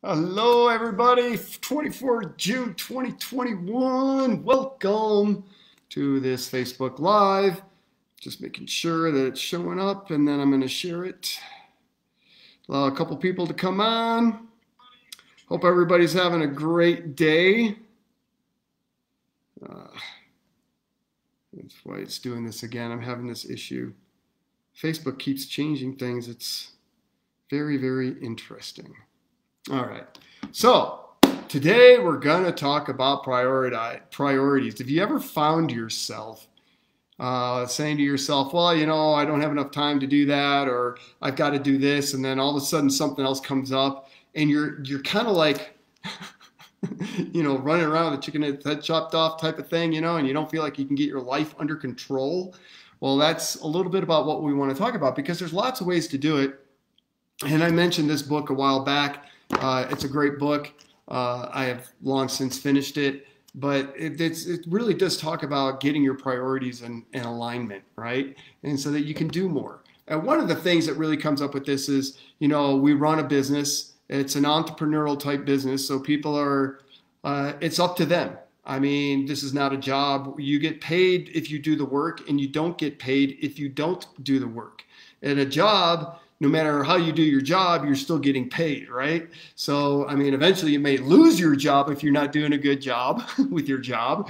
Hello, everybody. 24th June 2021. Welcome to this Facebook Live. Just making sure that it's showing up, and then I'm going to share it. Allow a couple people to come on. Hope everybody's having a great day. That's why it's doing this again. I'm having this issue. Facebook keeps changing things. It's very, very interesting. All right, so today we're going to talk about priorities. Have you ever found yourself saying to yourself, well, I don't have enough time to do that, or I've got to do this, and then all of a sudden something else comes up, and you're kind of like, running around with a chicken head chopped off type of thing, and you don't feel like you can get your life under control. Well, that's a little bit about what we want to talk about, because there's lots of ways to do it. And I mentioned this book a while back. It's a great book. I have long since finished it, but it really does talk about getting your priorities in alignment, right? And so that you can do more. And one of the things that really comes up with this is, we run a business. It's an entrepreneurial type business. So people are, it's up to them. I mean, this is not a job. You get paid if you do the work, and you don't get paid if you don't do the work. And a job, no matter how you do your job, you're still getting paid, right? So, I mean, eventually you may lose your job if you're not doing a good job with your job.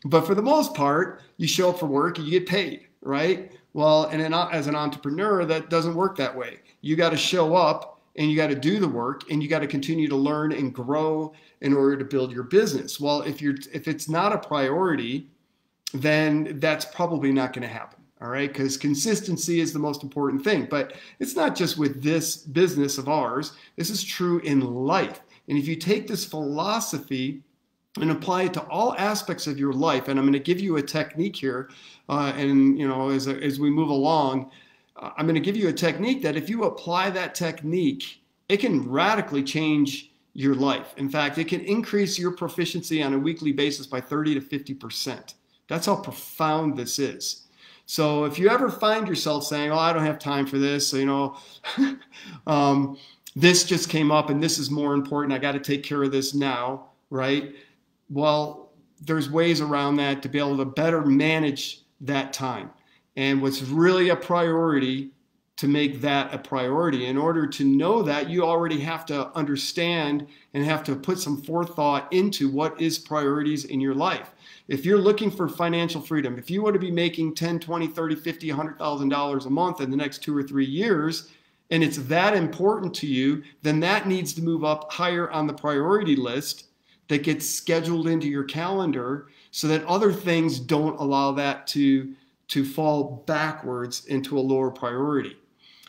But for the most part, you show up for work and you get paid, right? Well, and then as an entrepreneur, that doesn't work that way. You got to show up and you got to do the work, and you got to continue to learn and grow in order to build your business. Well, if it's not a priority, then that's probably not going to happen. All right, because consistency is the most important thing. But it's not just with this business of ours. This is true in life. And if you take this philosophy and apply it to all aspects of your life, and I'm going to give you a technique here, as we move along, I'm going to give you a technique that if you apply that technique, it can radically change your life. In fact, it can increase your proficiency on a weekly basis by 30 to 50%. That's how profound this is. So if you ever find yourself saying, oh, I don't have time for this, this just came up and this is more important, I got to take care of this now, right? Well, there's ways around that to be able to better manage that time. And what's really a priority, to make that a priority. In order to know that, you already have to understand and have to put some forethought into what is priorities in your life. If you're looking for financial freedom, if you want to be making $10, $20, $30, $50, $100,000 a month in the next 2 or 3 years, and it's that important to you, then that needs to move up higher on the priority list that gets scheduled into your calendar, so that other things don't allow that to fall backwards into a lower priority.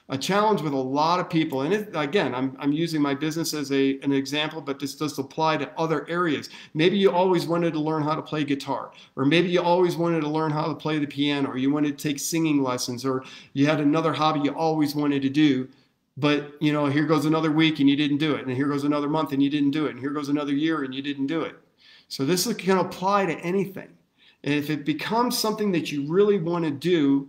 A challenge with a lot of people, and again, I'm using my business as an example, but this does apply to other areas. Maybe you always wanted to learn how to play guitar, or maybe you always wanted to learn how to play the piano, or you wanted to take singing lessons, or you had another hobby you always wanted to do, but here goes another week and you didn't do it, and here goes another month and you didn't do it, and here goes another year and you didn't do it. So this can apply to anything. And if it becomes something that you really want to do,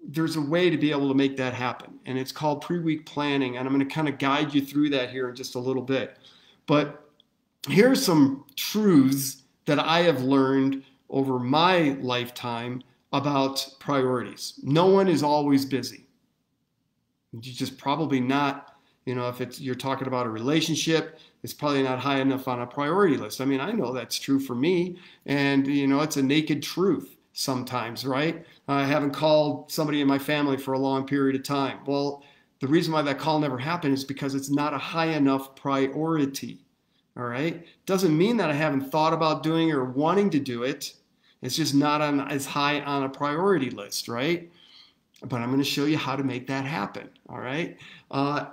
there's a way to be able to make that happen. And it's called pre-week planning. And I'm going to kind of guide you through that here in just a little bit. But here's some truths that I have learned over my lifetime about priorities. No one is always busy. You're just probably not, if you're talking about a relationship, it's probably not high enough on a priority list. I mean, I know that's true for me. And, it's a naked truth sometimes, right? I haven't called somebody in my family for a long period of time. Well, the reason why that call never happened is because it's not a high enough priority, all right? Doesn't mean that I haven't thought about doing it or wanting to do it. It's just not as high on a priority list, right? But I'm going to show you how to make that happen, all right?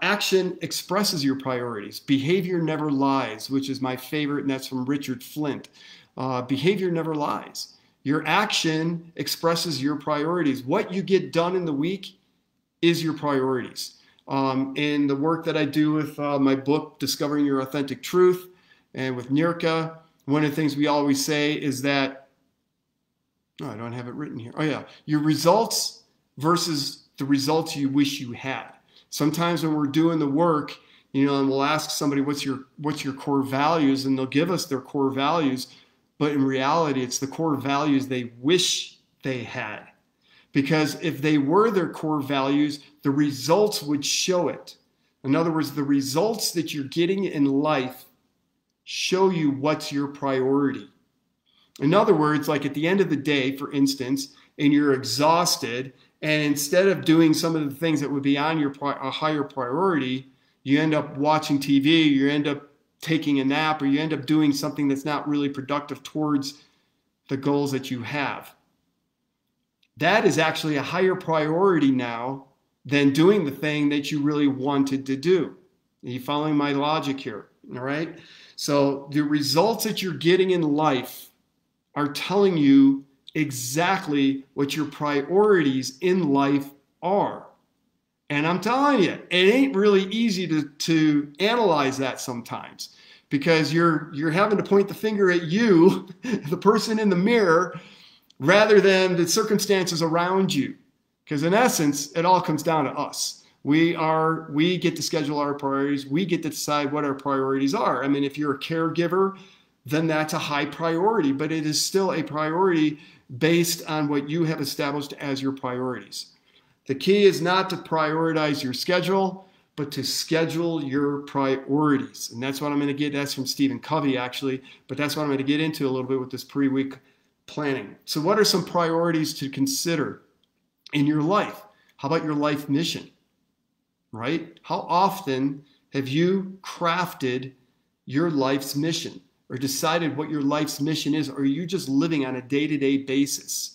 Action expresses your priorities. Behavior never lies, which is my favorite, and that's from Richard Flint. Behavior never lies. Your action expresses your priorities. What you get done in the week is your priorities. In the work that I do with my book, Discovering Your Authentic Truth, and with Nirka, one of the things we always say is that, I don't have it written here. Oh yeah, your results versus the results you wish you had. Sometimes when we're doing the work, And we'll ask somebody, what's your core values? And they'll give us their core values. But in reality, it's the core values they wish they had. Because if they were their core values, the results would show it. In other words, the results that you're getting in life show you what's your priority. In other words, like at the end of the day, for instance, and you're exhausted, and instead of doing some of the things that would be on a higher priority, you end up watching TV, you end up taking a nap, or you end up doing something that's not really productive towards the goals that you have. That is actually a higher priority now than doing the thing that you really wanted to do. Are you following my logic here? All right. So the results that you're getting in life are telling you exactly what your priorities in life are. And I'm telling you, it ain't really easy to analyze that sometimes, because you're having to point the finger at you, the person in the mirror, rather than the circumstances around you. Because in essence, it all comes down to us. We get to schedule our priorities. We get to decide what our priorities are. I mean, if you're a caregiver, then that's a high priority, but it is still a priority based on what you have established as your priorities. The key is not to prioritize your schedule, but to schedule your priorities. And that's what I'm going to get. That's from Stephen Covey, actually, but that's what I'm going to get into a little bit with this pre-week planning. So what are some priorities to consider in your life? How about your life mission, right? How often have you crafted your life's mission or decided what your life's mission is? Or are you just living on a day-to-day basis?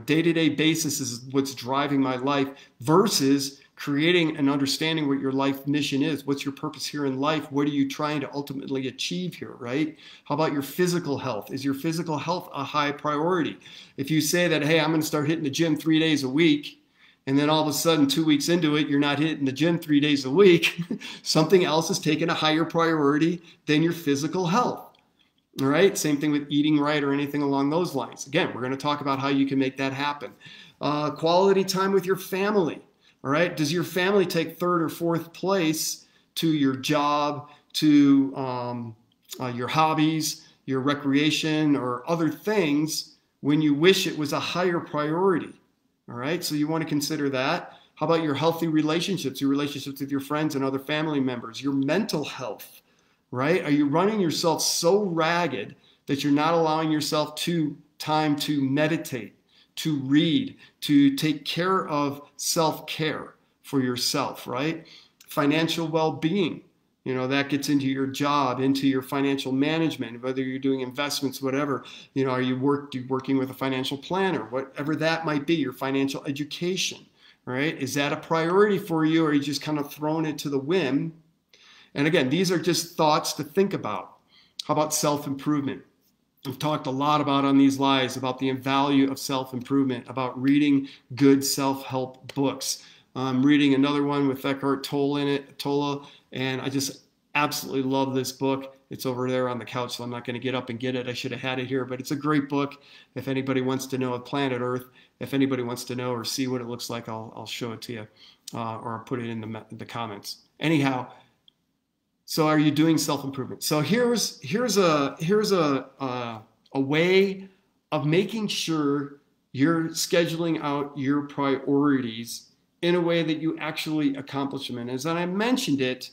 Day-to-day basis is what's driving my life versus creating and understanding what your life mission is. What's your purpose here in life? What are you trying to ultimately achieve here, right? How about your physical health? Is your physical health a high priority? If you say that, hey, I'm going to start hitting the gym 3 days a week, and then all of a sudden 2 weeks into it, you're not hitting the gym 3 days a week, something else is taking a higher priority than your physical health. All right, same thing with eating right or anything along those lines. Again, we're going to talk about how you can make that happen. Quality time with your family. All right, does your family take third or fourth place to your job, to your hobbies, your recreation, or other things when you wish it was a higher priority? All right, so you want to consider that. How about your healthy relationships, your relationships with your friends and other family members, your mental health? Right? Are you running yourself so ragged that you're not allowing yourself time to meditate, to read, to take care of self-care for yourself, right? Financial well-being, that gets into your job, into your financial management, whether you're doing investments, whatever. Are you working with a financial planner, whatever that might be, your financial education, right? Is that a priority for you, or are you just kind of throwing it to the whim? And again, these are just thoughts to think about. How about self-improvement? I've talked a lot on these lives about the value of self-improvement, about reading good self-help books. I'm reading another one with Eckhart Tolle, and I just absolutely love this book. It's over there on the couch, so I'm not going to get up and get it. I should have had it here, but it's a great book. If anybody wants to know of planet Earth, if anybody wants to know or see what it looks like, I'll show it to you, or I'll put it in the comments. Anyhow. So are you doing self-improvement? So here's a way of making sure you're scheduling out your priorities in a way that you actually accomplish them. And as I mentioned it,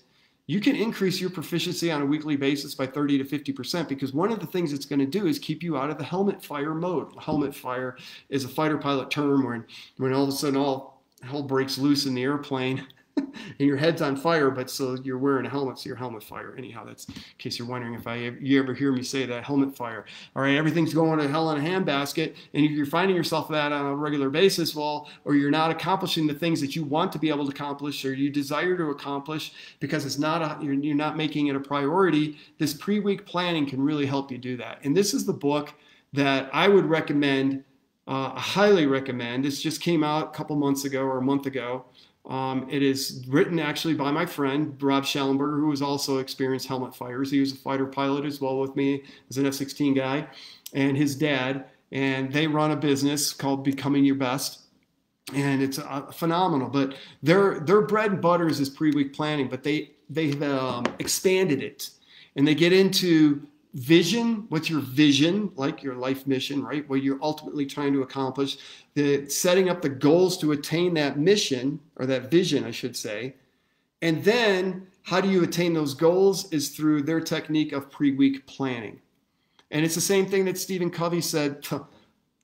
you can increase your proficiency on a weekly basis by 30 to 50%, because one of the things it's going to do is keep you out of the helmet fire mode. Helmet fire is a fighter pilot term when all of a sudden all hell breaks loose in the airplane. And your head's on fire, but so you're wearing a helmet, so your helmet fire. Anyhow, that's in case you're wondering if you ever hear me say that, helmet fire. All right, everything's going to hell in a handbasket, and if you're finding yourself that on a regular basis, or you're not accomplishing the things that you want to be able to accomplish or you desire to accomplish because you're not making it a priority, this pre-week planning can really help you do that. And this is the book that I would recommend, highly recommend. This just came out a couple months ago or a month ago. It is written actually by my friend, Rob Schellenberger, who has also experienced helmet fires. He was a fighter pilot as well with me as an F-16 guy, and his dad. And they run a business called Becoming Your Best. And it's phenomenal. But their bread and butter is this pre-week planning. But they expanded it, and they get into vision. What's your vision, like your life mission, right? What you're ultimately trying to accomplish, the setting up the goals to attain that mission, or that vision, I should say. And then how do you attain those goals is through their technique of pre-week planning. And it's the same thing that Stephen Covey said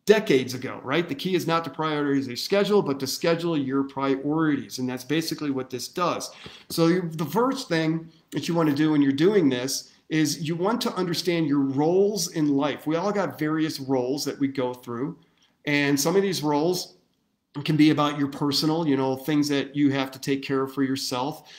decades ago, right? The key is not to prioritize a schedule, but to schedule your priorities. And that's basically what this does. So the first thing that you want to do when you're doing this is you want to understand your roles in life. We all got various roles that we go through. And some of these roles can be about your personal, things that you have to take care of for yourself,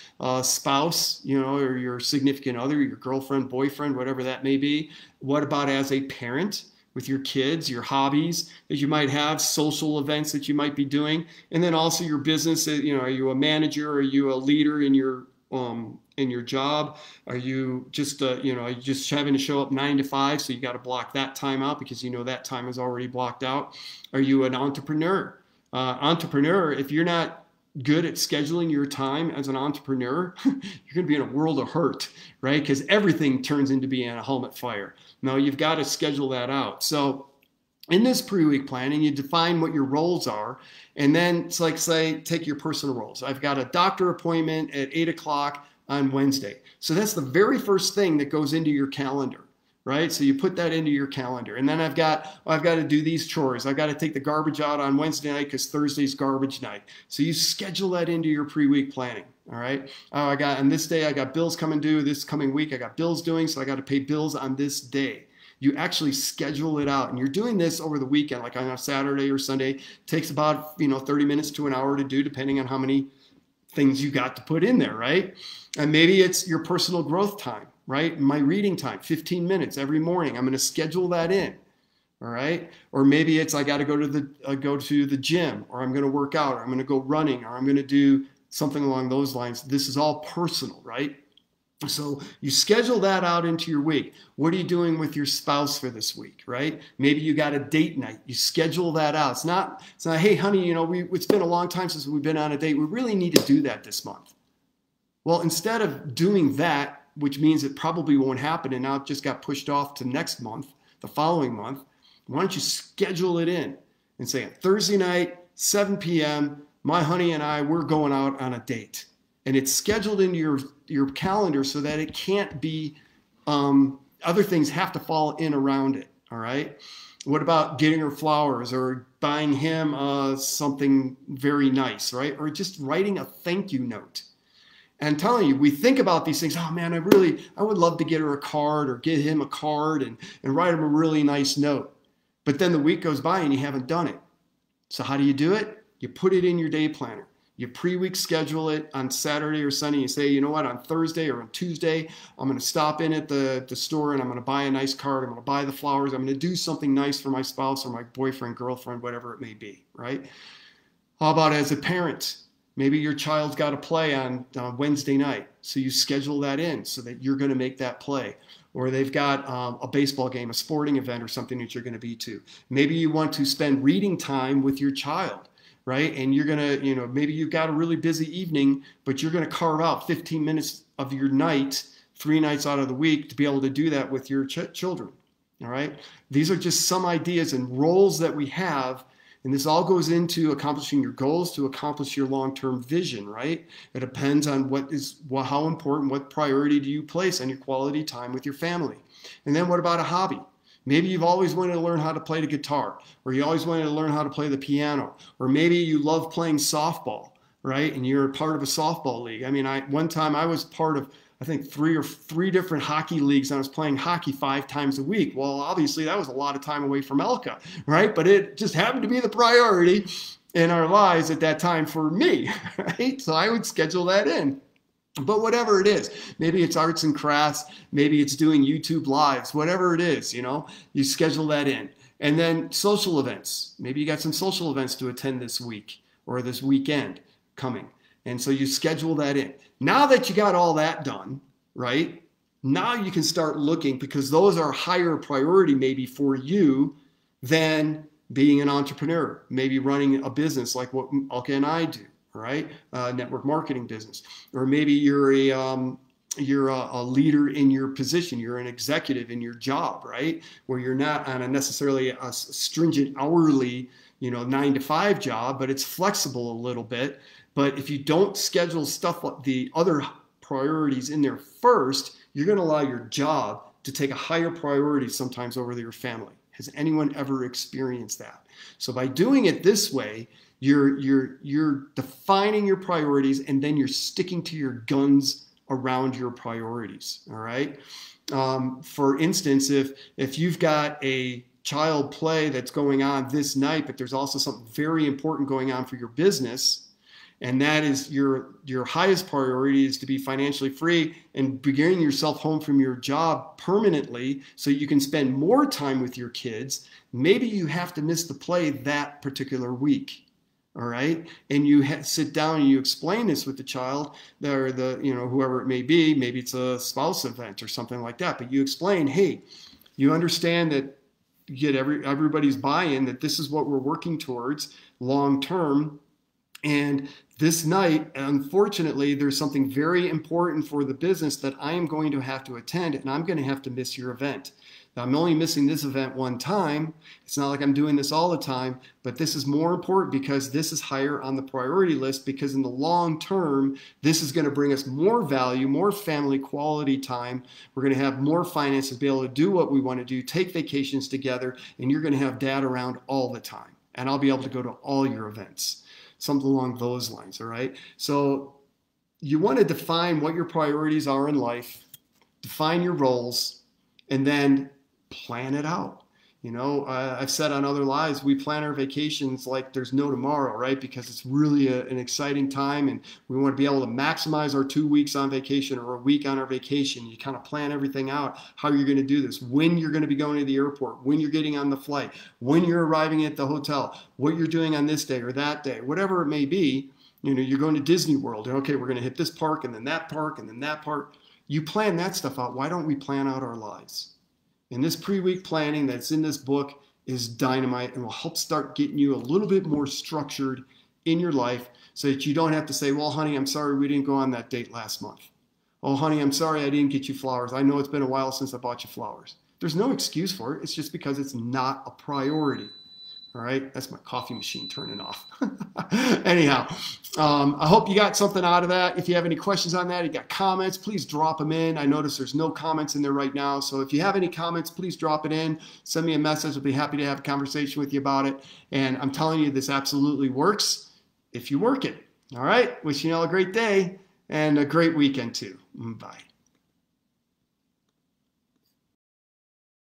spouse, or your significant other, your girlfriend, boyfriend, whatever that may be. What about as a parent with your kids, your hobbies that you might have, social events that you might be doing, and then also your business. Are you a manager? Are you a leader in your job? Are you just are you just having to show up 9 to 5, so you got to block that time out because that time is already blocked out? Are you an entrepreneur? If you're not good at scheduling your time as an entrepreneur, you're going to be in a world of hurt, right? Because everything turns into being a helmet fire. No, you've got to schedule that out. So in this pre-week planning, you define what your roles are. And then it's like, say, take your personal roles. I've got a doctor appointment at 8 o'clock on Wednesday. So that's the very first thing that goes into your calendar, right? So you put that into your calendar. And then I've got to do these chores. I've got to take the garbage out on Wednesday night because Thursday's garbage night. So you schedule that into your pre-week planning. All right. On this day, I got bills coming due. This coming week, I got bills doing. So I got to pay bills on this day. You actually schedule it out, and you're doing this over the weekend, like on a Saturday or Sunday. It takes about 30 minutes to an hour to do, depending on how many things you got to put in there, right? And maybe it's your personal growth time, right? My reading time, 15 minutes every morning. I'm going to schedule that in. All right. Or maybe it's I got to go to the gym, or I'm going to work out, or I'm going to go running, or I'm going to do something along those lines. This is all personal, right? So you schedule that out into your week. What are you doing with your spouse for this week, right? Maybe you got a date night. You schedule that out. It's not hey, honey, it's been a long time since we've been on a date. We really need to do that this month. Well, instead of doing that, which means it probably won't happen, and now it just got pushed off to next month, the following month, why don't you schedule it in and say, Thursday night, 7 p.m., my honey and I, we're going out on a date. And it's scheduled into your calendar so that it can't be, other things have to fall in around it, all right? What about getting her flowers or buying him something very nice, right? Or just writing a thank you note. And I'm telling you, we think about these things, oh man, I would love to get her a card or get him a card and write him a really nice note. But then the week goes by and you haven't done it. So how do you do it? You put it in your day planner. You pre-week schedule it on Saturday or Sunday. You say, you know what, on Thursday or on Tuesday, I'm going to stop in at the store and I'm going to buy a nice card. I'm going to buy the flowers. I'm going to do something nice for my spouse or my boyfriend, girlfriend, whatever it may be, right? How about as a parent? Maybe your child's got a play on Wednesday night. So you schedule that in so that you're going to make that play. Or they've got a baseball game, a sporting event or something that you're going to be to. Maybe you want to spend reading time with your child, right? And you're going to, maybe you've got a really busy evening, but you're going to carve out 15 minutes of your night, 3 nights out of the week to be able to do that with your children, all right? These are just some ideas and roles that we have. And this all goes into accomplishing your goals to accomplish your long-term vision, right? It depends on how important, what priority do you place on your quality time with your family. And then what about a hobby? Maybe you've always wanted to learn how to play the guitar, or you always wanted to learn how to play the piano, or maybe you love playing softball, right? And you're part of a softball league. I mean, one time I was part of, I think, three different hockey leagues. And I was playing hockey 5 times a week. Well, obviously that was a lot of time away from Elka, right? But it just happened to be the priority in our lives at that time for me, right? So I would schedule that in. But whatever it is, maybe it's arts and crafts, maybe it's doing YouTube lives, whatever it is, you schedule that in. And then social events. Maybe you got some social events to attend this week or this weekend coming. And so you schedule that in. Now that you got all that done, right? Now you can start looking, because those are higher priority maybe for you than being an entrepreneur, maybe running a business like what Elke and I do, all right? Network marketing business. Or maybe you're a leader in your position. You're an executive in your job, right? Where you're not on a necessarily a stringent hourly, 9 to 5 job, but it's flexible a little bit. But if you don't schedule stuff, the other priorities in there first, you're going to allow your job to take a higher priority sometimes over your family. Has anyone ever experienced that? So by doing it this way, you're defining your priorities, and then you're sticking to your guns around your priorities. All right. For instance, if you've got a child play that's going on this night, but there's also something very important going on for your business, and that is your highest priority is to be financially free and bringing yourself home from your job permanently so you can spend more time with your kids, maybe you have to miss the play that particular week. All right. And you sit down and you explain this with the child or whoever it may be. Maybe it's a spouse event or something like that. But you explain, hey, you understand that you get everybody's buy-in that this is what we're working towards long term. And this night, unfortunately, there's something very important for the business that I am going to have to attend, and I'm going to have to miss your event. Now, I'm only missing this event one time. It's not like I'm doing this all the time, but this is more important because this is higher on the priority list, because in the long term, this is going to bring us more value, more family quality time. We're going to have more finances to be able to do what we want to do, take vacations together, and you're going to have dad around all the time. And I'll be able to go to all your events. Something along those lines, all right? So you want to define what your priorities are in life, define your roles, and then plan it out. I've said on other lives, we plan our vacations like there's no tomorrow, right? Because it's really an exciting time, and we want to be able to maximize our 2 weeks on vacation or a week on our vacation. You kind of plan everything out, how you're going to do this, when you're going to be going to the airport, when you're getting on the flight, when you're arriving at the hotel, what you're doing on this day or that day, whatever it may be. You're going to Disney World, and okay, we're going to hit this park and then that park and then that park. You plan that stuff out. Why don't we plan out our lives? And this pre-week planning that's in this book is dynamite and will help start getting you a little bit more structured in your life so that you don't have to say, well, honey, I'm sorry we didn't go on that date last month. Oh, honey, I'm sorry I didn't get you flowers. I know it's been a while since I bought you flowers. There's no excuse for it. It's just because it's not a priority. All right, that's my coffee machine turning off. Anyhow, I hope you got something out of that. If you have any questions on that, you got comments, please drop them in. I notice there's no comments in there right now. So if you have any comments, please drop it in. Send me a message. I'll be happy to have a conversation with you about it. And I'm telling you, this absolutely works if you work it. All right, wishing you all a great day and a great weekend too. Bye.